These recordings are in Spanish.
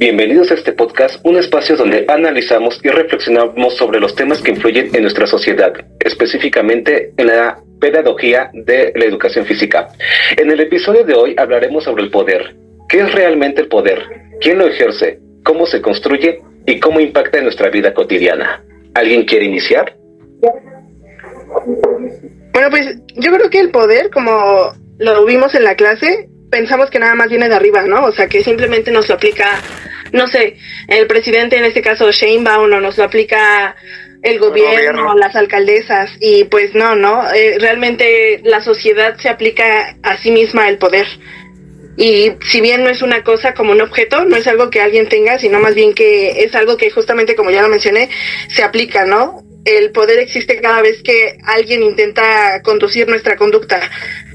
Bienvenidos a este podcast, un espacio donde analizamos y reflexionamos sobre los temas que influyen en nuestra sociedad, específicamente en la pedagogía de la educación física. En el episodio de hoy hablaremos sobre el poder. ¿Qué es realmente el poder? ¿Quién lo ejerce? ¿Cómo se construye? ¿Y cómo impacta en nuestra vida cotidiana? ¿Alguien quiere iniciar? Bueno, pues yo creo que el poder, como lo vimos en la clase, pensamos que nada más viene de arriba, ¿no? O sea, que simplemente nos lo aplica, no sé, el presidente, en este caso Sheinbaum, o nos lo aplica el gobierno, las alcaldesas, y pues no, realmente la sociedad se aplica a sí misma el poder. Y si bien no es una cosa como un objeto, no es algo que alguien tenga, sino más bien que es algo que justamente, como ya lo mencioné, se aplica, ¿no? El poder existe cada vez que alguien intenta conducir nuestra conducta.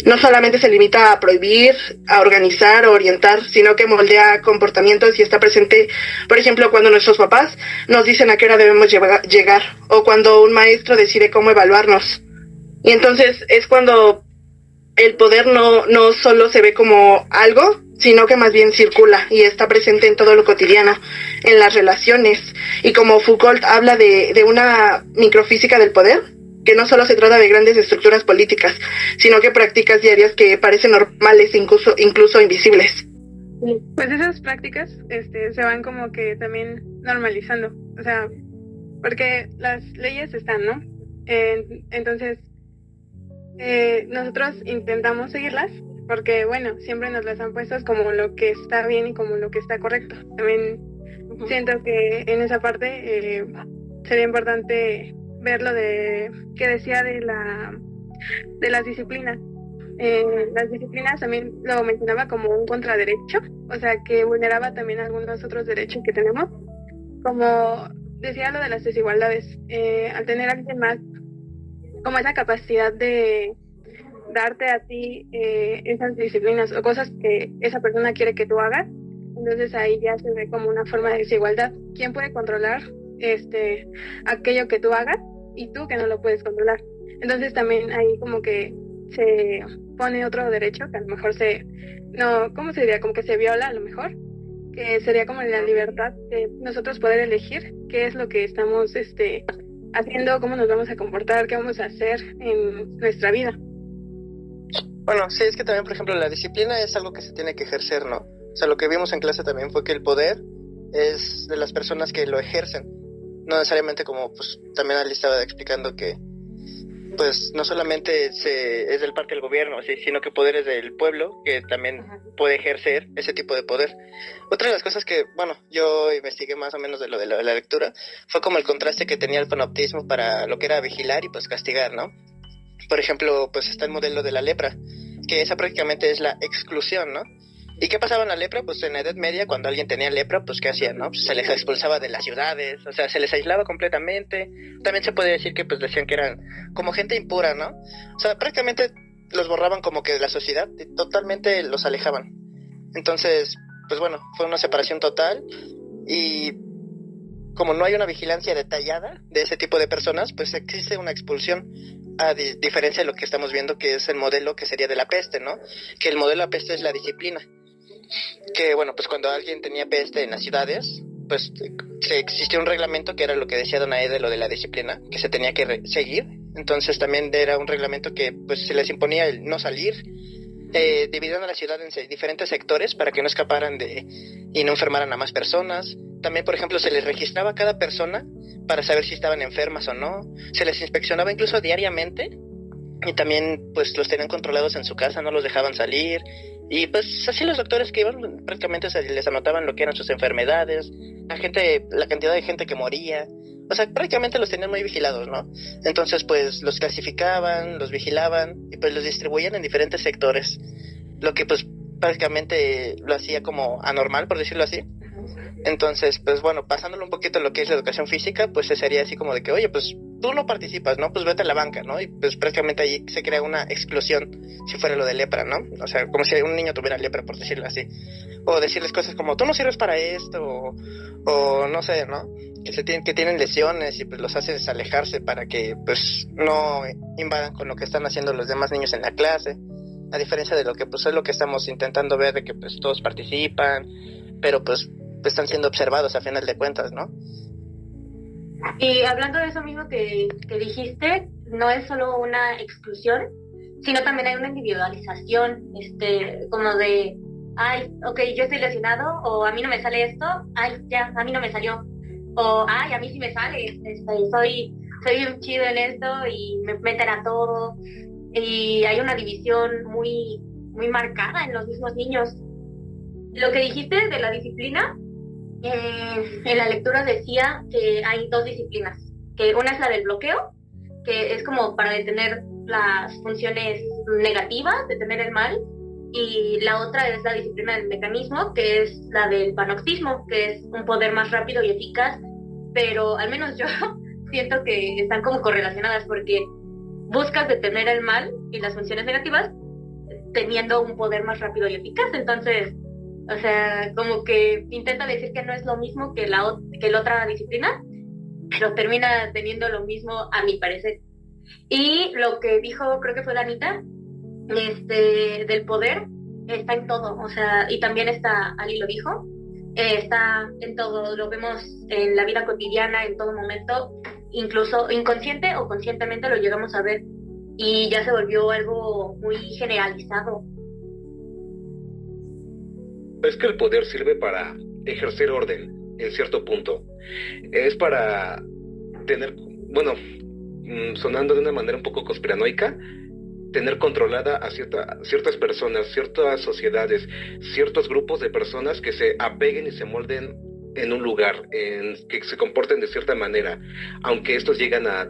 No solamente se limita a prohibir, a organizar o orientar, sino que moldea comportamientos y está presente, por ejemplo, cuando nuestros papás nos dicen a qué hora debemos llegar, o cuando un maestro decide cómo evaluarnos. Y entonces es cuando el poder no solo se ve como algo, sino que más bien circula y está presente en todo lo cotidiano, en las relaciones. Y como Foucault habla de una microfísica del poder, que no solo se trata de grandes estructuras políticas, sino que prácticas diarias que parecen normales e incluso invisibles. Pues esas prácticas se van como que también normalizando, o sea, porque las leyes están, ¿no? Entonces, nosotros intentamos seguirlas porque, bueno, siempre nos las han puesto como lo que está bien y como lo que está correcto. También siento que en esa parte sería importante ver lo de que decía de las disciplinas. Las disciplinas también lo mencionaba como un contraderecho, o sea, que vulneraba también algunos otros derechos que tenemos, como decía lo de las desigualdades. Al tener a alguien más como esa capacidad de darte a ti esas disciplinas o cosas que esa persona quiere que tú hagas, entonces ahí ya se ve como una forma de desigualdad. ¿Quién puede controlar aquello que tú hagas y tú que no lo puedes controlar? Entonces también ahí como que se pone otro derecho que a lo mejor ¿cómo se diría? Como que se viola a lo mejor, que sería como la libertad de nosotros poder elegir qué es lo que estamos haciendo, cómo nos vamos a comportar, qué vamos a hacer en nuestra vida. Bueno, sí, es que también, por ejemplo, la disciplina es algo que se tiene que ejercer, ¿no? O sea, lo que vimos en clase también fue que el poder es de las personas que lo ejercen, no necesariamente como, pues, también Ali estaba explicando que, pues, no solamente es del parte del gobierno, ¿sí? Sino que poder es del pueblo, que también puede ejercer ese tipo de poder. Otra de las cosas que, bueno, yo investigué más o menos de la lectura, fue como el contraste que tenía el panoptismo para lo que era vigilar y, pues, castigar, ¿no? Por ejemplo, pues está el modelo de la lepra, que esa prácticamente es la exclusión, ¿no? ¿Y qué pasaba en la lepra? Pues en la Edad Media, cuando alguien tenía lepra, pues ¿qué hacían, no? Pues se les expulsaba de las ciudades, o sea, se les aislaba completamente. También se puede decir que pues decían que eran como gente impura, ¿no? O sea, prácticamente los borraban como que de la sociedad y totalmente los alejaban. Entonces, pues bueno, fue una separación total y como no hay una vigilancia detallada de ese tipo de personas, pues existe una expulsión, a diferencia de lo que estamos viendo que es el modelo que sería de la peste, ¿no? Que el modelo de la peste es la disciplina. Que bueno, pues cuando alguien tenía peste en las ciudades, pues existía un reglamento que era lo que decía Donae de lo de la disciplina, que se tenía que seguir. Entonces también era un reglamento que pues se les imponía el no salir, dividiendo a la ciudad en diferentes sectores para que no escaparan y no enfermaran a más personas. También, por ejemplo, se les registraba a cada persona para saber si estaban enfermas o no. Se les inspeccionaba incluso diariamente y también pues los tenían controlados en su casa, no los dejaban salir. Y pues así los doctores que iban prácticamente les anotaban lo que eran sus enfermedades, la cantidad de gente que moría. O sea, prácticamente los tenían muy vigilados, ¿no? Entonces pues los clasificaban, los vigilaban y pues los distribuían en diferentes sectores, lo que pues prácticamente lo hacía como anormal, por decirlo así. Entonces, pues bueno, pasándolo un poquito a lo que es la educación física, pues sería así como de que, oye, pues tú no participas, ¿no? Pues vete a la banca, ¿no? Y pues prácticamente ahí se crea una exclusión, si fuera lo de lepra, ¿no? O sea, como si un niño tuviera lepra, por decirlo así. O decirles cosas como, tú no sirves para esto, o no sé, ¿no? Que tienen lesiones y pues los haces alejarse para que pues no invadan con lo que están haciendo los demás niños en la clase. A diferencia de lo que pues es lo que estamos intentando ver, de que pues todos participan, pero pues pues, están siendo observados a final de cuentas, ¿no? Y hablando de eso mismo que dijiste, no es solo una exclusión, sino también hay una individualización, como de, ay, ok, yo estoy lesionado, o a mí no me sale esto, ay, ya, a mí no me salió, o ay, a mí sí me sale, soy bien chido en esto y me meten a todo, y hay una división muy, muy marcada en los mismos niños. Lo que dijiste de la disciplina, en la lectura decía que hay dos disciplinas, que una es la del bloqueo, que es como para detener las funciones negativas, detener el mal, y la otra es la disciplina del mecanismo, que es la del panoptismo, que es un poder más rápido y eficaz, pero al menos yo siento que están como correlacionadas, porque buscas detener el mal y las funciones negativas teniendo un poder más rápido y eficaz. Entonces, o sea, como que intenta decir que no es lo mismo que la otra disciplina, pero termina teniendo lo mismo a mi parecer. Y lo que dijo, creo que fue Danita, del poder, está en todo, o sea, y también está, Ali lo dijo, está en todo, lo vemos en la vida cotidiana, en todo momento, incluso inconsciente o conscientemente lo llegamos a ver, y ya se volvió algo muy generalizado. Es que el poder sirve para ejercer orden, en cierto punto. Es para tener, bueno, sonando de una manera un poco conspiranoica, tener controlada a ciertas personas, ciertas sociedades, ciertos grupos de personas que se apeguen y se molden en un lugar, que se comporten de cierta manera, aunque estos llegan a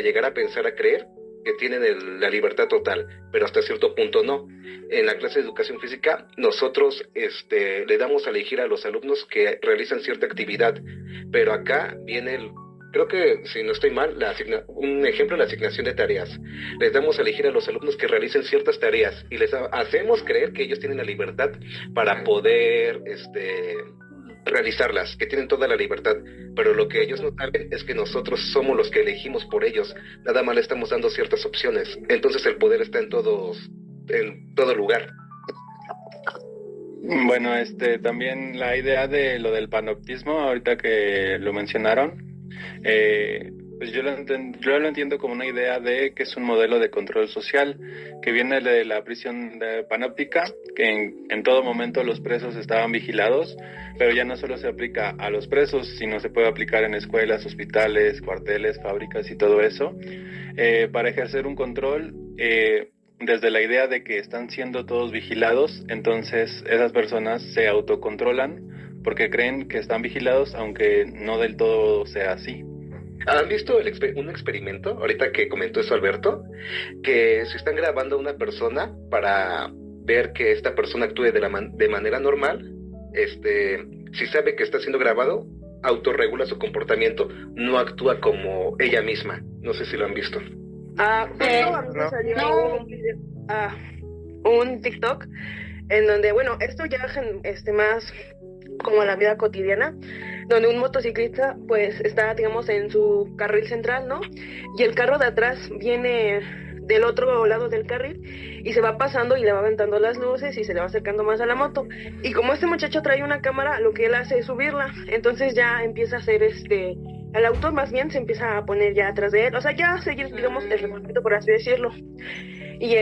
llegar a pensar, a creer que tienen la libertad total, pero hasta cierto punto no. En la clase de educación física, nosotros le damos a elegir a los alumnos que realizan cierta actividad, pero acá viene creo que, si no estoy mal, un ejemplo, la asignación de tareas. Les damos a elegir a los alumnos que realicen ciertas tareas y les hacemos creer que ellos tienen la libertad para poder realizarlas, que tienen toda la libertad, pero lo que ellos no saben es que nosotros somos los que elegimos por ellos, nada más le estamos dando ciertas opciones, entonces el poder está en todo lugar. Bueno, también la idea de lo del panoptismo, ahorita que lo mencionaron, pues yo lo entiendo como una idea de que es un modelo de control social que viene de la prisión panóptica, que en todo momento los presos estaban vigilados, pero ya no solo se aplica a los presos, sino se puede aplicar en escuelas, hospitales, cuarteles, fábricas y todo eso, para ejercer un control desde la idea de que están siendo todos vigilados. Entonces esas personas se autocontrolan porque creen que están vigilados, aunque no del todo sea así. ¿Han visto un experimento, ahorita que comentó eso Alberto, que si están grabando a una persona para ver que esta persona actúe de manera normal, si sabe que está siendo grabado, autorregula su comportamiento, no actúa como ella misma? No sé si lo han visto. A mí me salió un TikTok en donde, bueno, esto ya más como la vida cotidiana, donde un motociclista pues está, digamos, en su carril central, ¿no? Y el carro de atrás viene del otro lado del carril y se va pasando y le va aventando las luces y se le va acercando más a la moto. Y como este muchacho trae una cámara, lo que él hace es subirla, entonces ya empieza a hacer el auto más bien se empieza a poner ya atrás de él, o sea, ya seguir, digamos, el recorrido, por así decirlo. Y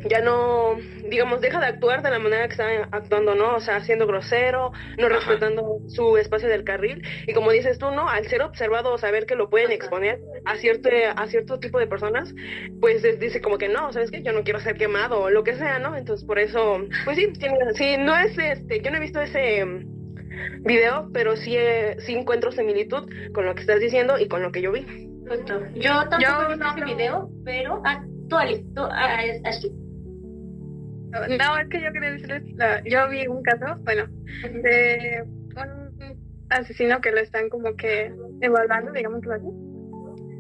ya no, digamos, deja de actuar de la manera que está actuando, ¿no? O sea, siendo grosero, no respetando su espacio del carril, y como dices tú, ¿no? Al ser observado o saber que lo pueden exponer a cierto tipo de personas, pues dice como que no, ¿sabes qué? Yo no quiero ser quemado o lo que sea, ¿no? Entonces, por eso, pues sí, no es yo no he visto ese video, pero sí encuentro similitud con lo que estás diciendo y con lo que yo vi. Exacto. Yo tampoco he visto ese video, pero así. No, es que yo quería decirles, yo vi un caso, bueno, de un asesino que lo están como que evaluando, digámoslo así,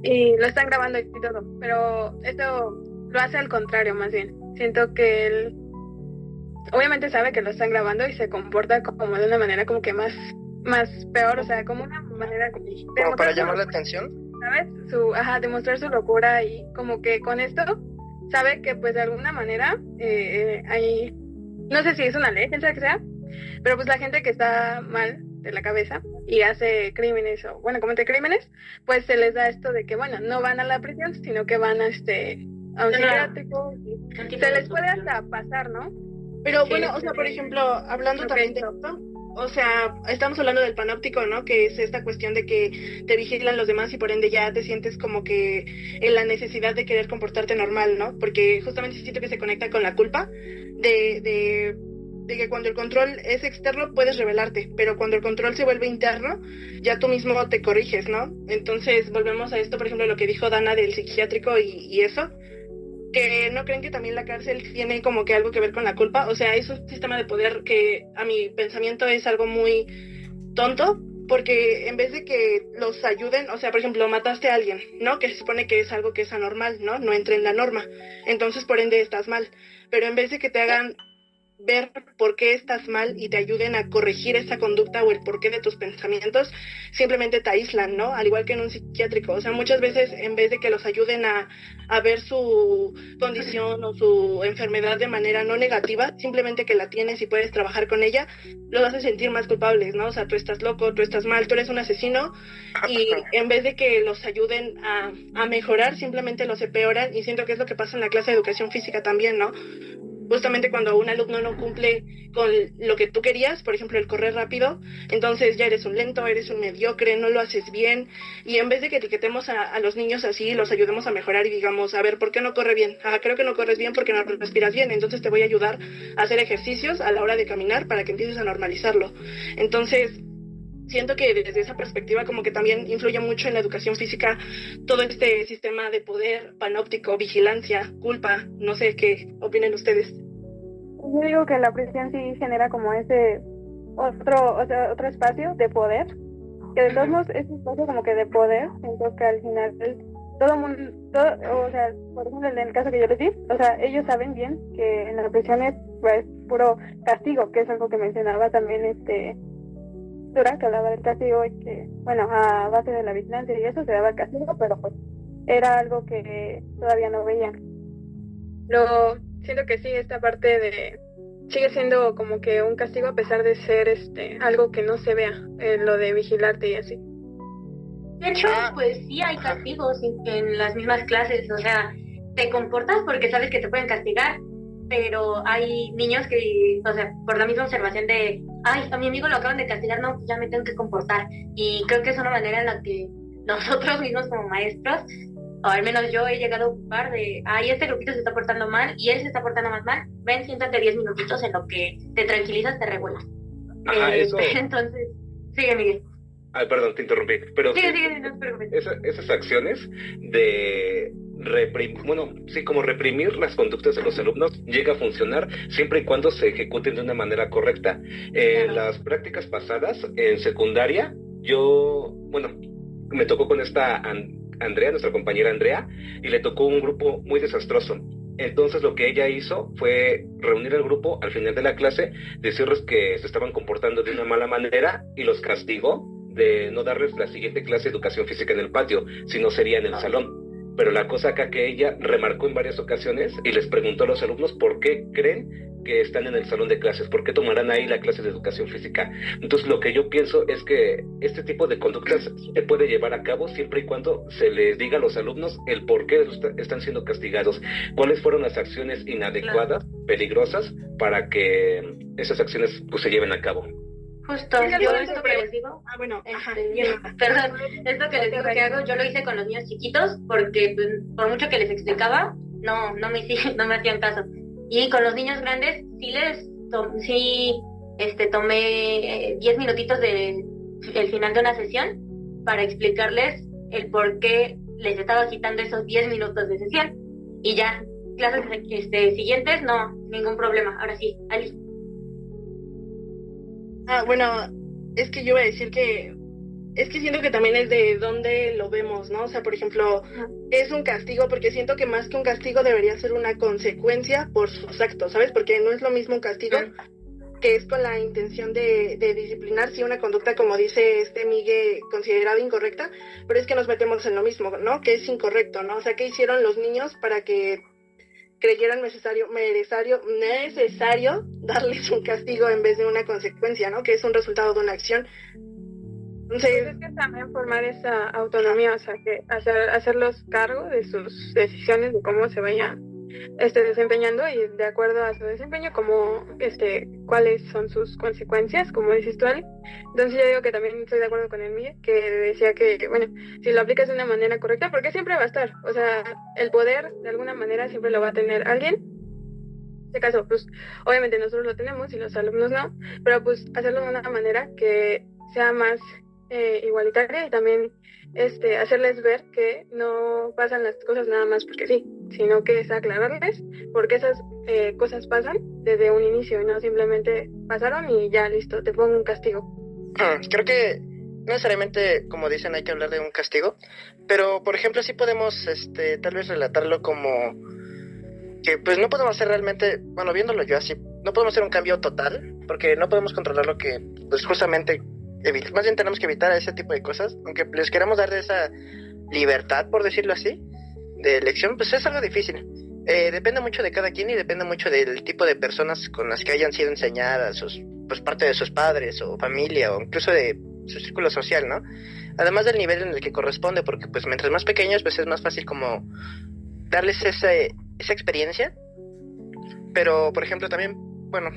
y lo están grabando y todo, pero esto lo hace al contrario, más bien. Siento que él obviamente sabe que lo están grabando y se comporta como de una manera como que más peor, o sea, como una manera como para llamar la atención, ¿sabes? Demostrar su locura, y como que con esto sabe que pues de alguna manera hay, no sé si es una ley, piensa que sea, Pero pues la gente que está mal de la cabeza y hace crímenes o, bueno, comete crímenes, pues se les da esto de que, bueno, no van a la prisión, sino que van a un psiquiátrico y se les puede hasta pasar, ¿no? Pero Sí, bueno, o sea, por ejemplo, hablando Ok. también de esto, o sea, estamos hablando del panóptico, ¿no? Que es esta cuestión de que te vigilan los demás y por ende ya te sientes como que en la necesidad de querer comportarte normal, ¿no? Porque justamente siento que se conecta con la culpa de que cuando el control es externo puedes rebelarte, pero cuando el control se vuelve interno, ya tú mismo te corriges, ¿no? Entonces volvemos a esto, por ejemplo, lo que dijo Dana del psiquiátrico y eso, que no creen que también la cárcel tiene como que algo que ver con la culpa. O sea, es un sistema de poder que a mi pensamiento es algo muy tonto, porque en vez de que los ayuden, o sea, por ejemplo, mataste a alguien, ¿no? Que se supone que es algo que es anormal, ¿no? No entra en la norma. Entonces, por ende, estás mal. Pero en vez de que te hagan ver por qué estás mal y te ayuden a corregir esa conducta o el porqué de tus pensamientos, simplemente te aíslan, ¿no? Al igual que en un psiquiátrico. O sea, muchas veces en vez de que los ayuden a ver su condición o su enfermedad de manera no negativa, simplemente que la tienes y puedes trabajar con ella, los hace sentir más culpables, ¿no? O sea, tú estás loco, tú estás mal, tú eres un asesino, y en vez de que los ayuden a mejorar, simplemente los empeoran, y siento que es lo que pasa en la clase de educación física también, ¿no? Justamente cuando un alumno no cumple con lo que tú querías, por ejemplo, el correr rápido, entonces ya eres un lento, eres un mediocre, no lo haces bien, y en vez de que etiquetemos a los niños así, los ayudemos a mejorar y digamos, a ver, ¿por qué no corre bien? Ah, creo que no corres bien porque no respiras bien, entonces te voy a ayudar a hacer ejercicios a la hora de caminar para que empieces a normalizarlo. Entonces, siento que desde esa perspectiva como que también influye mucho en la educación física todo este sistema de poder, panóptico, vigilancia, culpa, no sé qué opinen ustedes. Yo digo que la prisión sí genera como ese otro espacio de poder, que de todos modos ese espacio como que de poder, siento que al final todo mundo, o sea, por ejemplo en el caso que yo les di, o sea, ellos saben bien que en la prisión es pues puro castigo, que es algo que mencionaba también Dura, que hablaba del castigo y que, bueno, a base de la vigilancia y eso se daba el castigo, pero pues era algo que todavía no veían. Pero siento que sí, esta parte sigue siendo como que un castigo a pesar de ser algo que no se vea, lo de vigilarte y así. De hecho, pues sí hay castigos en las mismas clases, o sea, te comportas porque sabes que te pueden castigar, pero hay niños que, o sea, por la misma observación de, ay, a mi amigo lo acaban de castigar, no, pues ya me tengo que comportar. Y creo que es una manera en la que nosotros mismos como maestros, o al menos yo he llegado a ocupar de, ay, este grupito se está portando mal y él se está portando más mal, ven, siéntate 10 minutitos en lo que te tranquilizas, te regulas. Ajá, eso. Entonces, sigue, Miguel. Ay, perdón, te interrumpí. Pero Sigue, sí, sigue, no te preocupes. esas acciones de como reprimir las conductas de los alumnos llega a funcionar siempre y cuando se ejecuten de una manera correcta. En las prácticas pasadas, en secundaria, me tocó con esta Andrea, nuestra compañera Andrea, y le tocó un grupo muy desastroso. Entonces lo que ella hizo fue reunir al grupo al final de la clase, decirles que se estaban comportando de una mala manera y los castigó de no darles la siguiente clase de educación física en el patio, sino sería en el salón. Pero la cosa acá que ella remarcó en varias ocasiones y les preguntó a los alumnos por qué creen que están en el salón de clases, por qué tomarán ahí la clase de educación física. Entonces lo que yo pienso es que este tipo de conductas se puede llevar a cabo siempre y cuando se les diga a los alumnos el por qué están siendo castigados, cuáles fueron las acciones inadecuadas, peligrosas, para que esas acciones pues se lleven a cabo. Justo, yo esto que les digo, bueno, perdón, esto que les digo que hago, yo lo hice con los niños chiquitos porque pues, por mucho que les explicaba, no me hacían caso. Y con los niños grandes tomé 10 minutitos del final de una sesión para explicarles el por qué les estaba quitando esos 10 minutos de sesión. Y ya, clases siguientes, no, ningún problema. Ahora sí, Ali. Bueno, es que yo iba a decir que es que siento que también es de dónde lo vemos, ¿no? O sea, por ejemplo, es un castigo, porque siento que más que un castigo debería ser una consecuencia por sus actos, ¿sabes? Porque no es lo mismo un castigo que es con la intención de disciplinar, sí, una conducta, como dice Miguel, considerada incorrecta, pero es que nos metemos en lo mismo, ¿no? Que es incorrecto, ¿no? O sea, ¿qué hicieron los niños para que creyeran necesario darles un castigo en vez de una consecuencia, ¿no? Que es un resultado de una acción. Entonces, pues es que también formar esa autonomía, o sea, que hacerlos cargo de sus decisiones, de cómo se vayan desempeñando y de acuerdo a su desempeño, como cuáles son sus consecuencias, como dices tú, Ale. Entonces yo digo que también estoy de acuerdo con el Miguel, que decía que, bueno, si lo aplicas de una manera correcta, porque siempre va a estar, o sea, el poder de alguna manera siempre lo va a tener alguien. En este caso, pues, obviamente nosotros lo tenemos y los alumnos no, pero pues hacerlo de una manera que sea más igualitaria y también hacerles ver que no pasan las cosas nada más porque sí, sino que es aclararles por qué esas cosas pasan desde un inicio y no simplemente pasaron y ya listo, te pongo un castigo. Creo que no necesariamente, como dicen, hay que hablar de un castigo, pero por ejemplo sí podemos tal vez relatarlo como que pues no podemos hacer realmente, bueno, viéndolo yo así, no podemos hacer un cambio total, porque no podemos controlar lo que pues justamente más bien tenemos que evitar ese tipo de cosas, aunque les queramos dar esa libertad, por decirlo así, de elección, pues es algo difícil. Depende mucho de cada quien y depende mucho del tipo de personas con las que hayan sido enseñadas, pues parte de sus padres o familia o incluso de su círculo social, ¿no? Además del nivel en el que corresponde, porque pues mientras más pequeños pues es más fácil como darles esa experiencia. Pero por ejemplo también, bueno,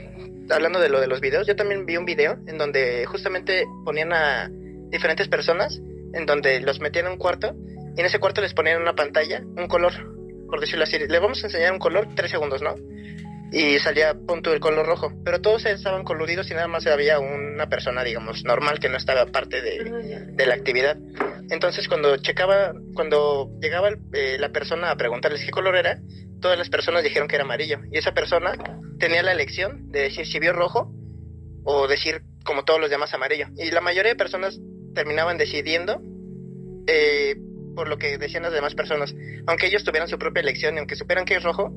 hablando de lo de los videos, yo también vi un video en donde justamente ponían a diferentes personas, en donde los metían en un cuarto, y en ese cuarto les ponían una pantalla, un color, por decirlo así, le vamos a enseñar un color, 3 segundos, ¿no? Y salía punto el color rojo, pero todos estaban coludidos y nada más había una persona, digamos, normal, que no estaba parte de la actividad. Entonces cuando llegaba la persona a preguntarles qué color era, todas las personas dijeron que era amarillo, y esa persona tenía la elección de decir si vio rojo o decir como todos los demás amarillo, y la mayoría de personas terminaban decidiendo por lo que decían las demás personas, aunque ellos tuvieran su propia elección y aunque supieran que es rojo,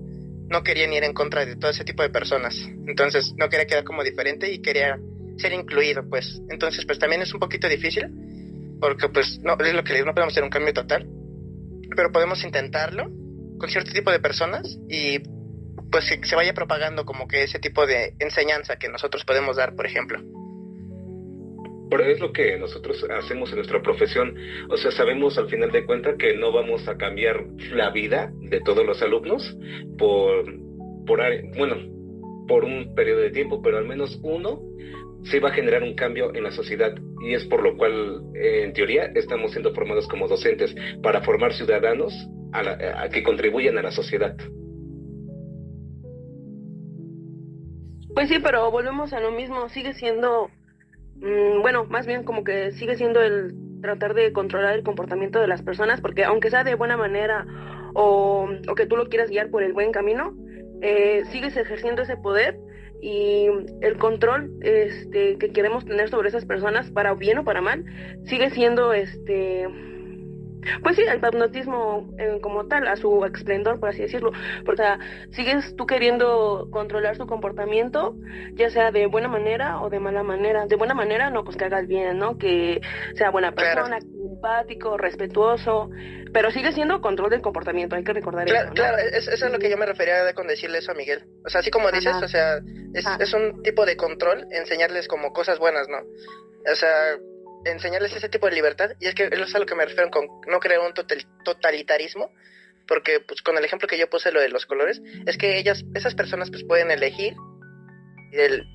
no querían ir en contra de todo ese tipo de personas. Entonces no quería quedar como diferente y quería ser incluido, pues. Entonces pues también es un poquito difícil, porque pues no, es lo que no podemos hacer un cambio total, pero podemos intentarlo con cierto tipo de personas y pues que se vaya propagando como que ese tipo de enseñanza que nosotros podemos dar, por ejemplo. Pero es lo que nosotros hacemos en nuestra profesión. O sea, sabemos al final de cuentas que no vamos a cambiar la vida de todos los alumnos por un periodo de tiempo, pero al menos uno sí va a generar un cambio en la sociedad, y es por lo cual, en teoría, estamos siendo formados como docentes para formar ciudadanos a que contribuyan a la sociedad. Pues sí, pero volvemos a lo mismo, sigue siendo, bueno, más bien como que sigue siendo el tratar de controlar el comportamiento de las personas, porque aunque sea de buena manera o que tú lo quieras guiar por el buen camino, sigues ejerciendo ese poder y el control que queremos tener sobre esas personas, para bien o para mal, sigue siendo pues sí, el hipnotismo como tal, a su esplendor, por así decirlo. Porque o sea, sigues tú queriendo controlar su comportamiento, ya sea de buena manera o de mala manera. De buena manera, no, pues que hagas bien, ¿no? Que sea buena persona, claro, empático, respetuoso, pero sigue siendo control del comportamiento, hay que recordar eso, ¿no? Claro, eso es lo que yo me refería con decirle eso a Miguel. O sea, así como dices, o sea, es un tipo de control, enseñarles como cosas buenas, ¿no? O sea, enseñarles ese tipo de libertad, y es que eso es a lo que me refiero con no crear un totalitarismo, porque pues con el ejemplo que yo puse, lo de los colores, es que esas personas pues pueden elegir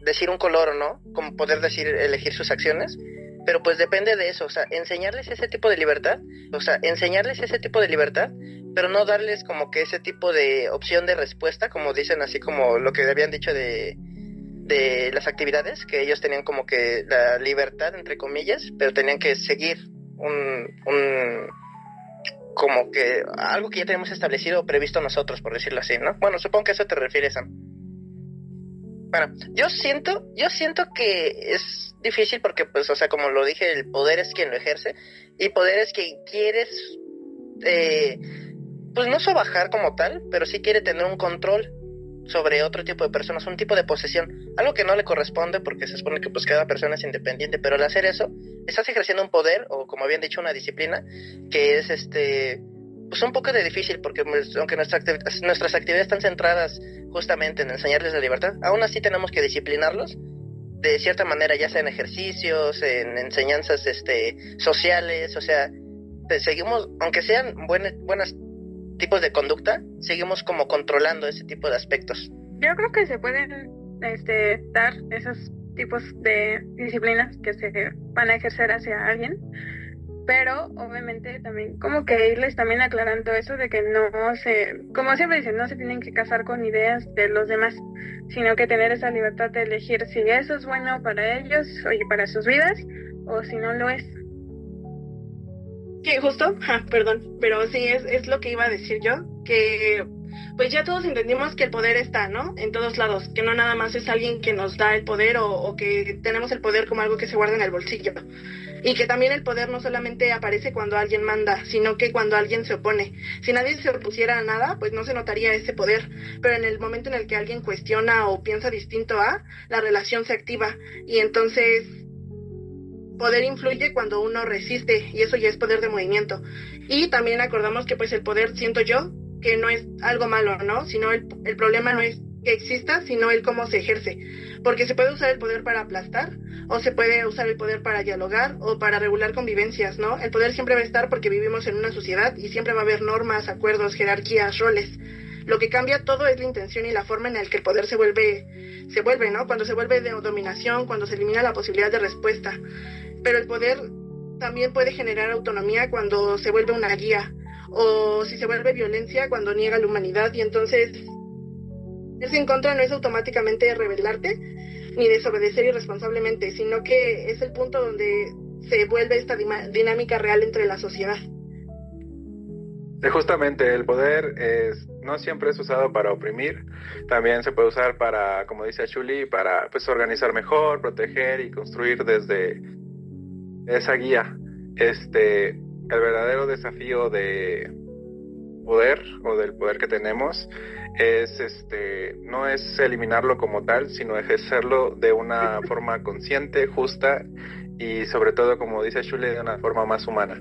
decir un color o no, como poder elegir sus acciones, pero pues depende de eso, o sea, enseñarles ese tipo de libertad, pero no darles como que ese tipo de opción de respuesta, como dicen, así como lo que habían dicho de las actividades, que ellos tenían como que la libertad, entre comillas, pero tenían que seguir como que algo que ya tenemos establecido o previsto nosotros, por decirlo así, ¿no? Bueno, supongo que a eso te refieres, Sam. Bueno, yo siento que es difícil porque, pues, o sea, como lo dije, el poder es quien lo ejerce, y poder es quien quieres, pues no sobajar como tal, pero sí quiere tener un control sobre otro tipo de personas, un tipo de posesión, algo que no le corresponde porque se supone que pues cada persona es independiente, pero al hacer eso estás ejerciendo un poder, o como habían dicho, una disciplina, que es pues un poco de difícil, porque pues, aunque nuestras actividades están centradas justamente en enseñarles la libertad, aún así tenemos que disciplinarlos de cierta manera, ya sea en ejercicios, en enseñanzas sociales, o sea, seguimos, aunque sean buenos tipos de conducta, seguimos como controlando ese tipo de aspectos. Yo creo que se pueden dar esos tipos de disciplinas que se van a ejercer hacia alguien, pero obviamente también como que irles también aclarando eso de que no como siempre dicen, no se tienen que casar con ideas de los demás, sino que tener esa libertad de elegir si eso es bueno para ellos y para sus vidas, o si no lo es. Que justo, perdón, pero sí, es lo que iba a decir yo, que pues ya todos entendimos que el poder está, ¿no? En todos lados, que no nada más es alguien que nos da el poder o que tenemos el poder como algo que se guarda en el bolsillo. Y que también el poder no solamente aparece cuando alguien manda, sino que cuando alguien se opone. Si nadie se opusiera a nada, pues no se notaría ese poder. Pero en el momento en el que alguien cuestiona o piensa distinto a, la relación se activa. Y entonces, poder influye cuando uno resiste, y eso ya es poder de movimiento. Y también acordamos que pues el poder, siento yo, que no es algo malo, ¿no? Sino el problema no es que exista, sino el cómo se ejerce. Porque se puede usar el poder para aplastar, o se puede usar el poder para dialogar, o para regular convivencias, ¿no? El poder siempre va a estar porque vivimos en una sociedad y siempre va a haber normas, acuerdos, jerarquías, roles. Lo que cambia todo es la intención y la forma en la que el poder se vuelve, ¿no? Cuando se vuelve de dominación, cuando se elimina la posibilidad de respuesta. Pero el poder también puede generar autonomía cuando se vuelve una guía, o si se vuelve violencia cuando niega la humanidad, y entonces irse en contra no es automáticamente rebelarte ni desobedecer irresponsablemente, sino que es el punto donde se vuelve esta dinámica real entre la sociedad. Justamente el poder no siempre es usado para oprimir, también se puede usar para, como dice Chuli, para pues organizar mejor, proteger y construir desde esa guía. El verdadero desafío de poder o del poder que tenemos es no es eliminarlo como tal, sino ejercerlo de una forma consciente, justa y sobre todo, como dice Shule, de una forma más humana.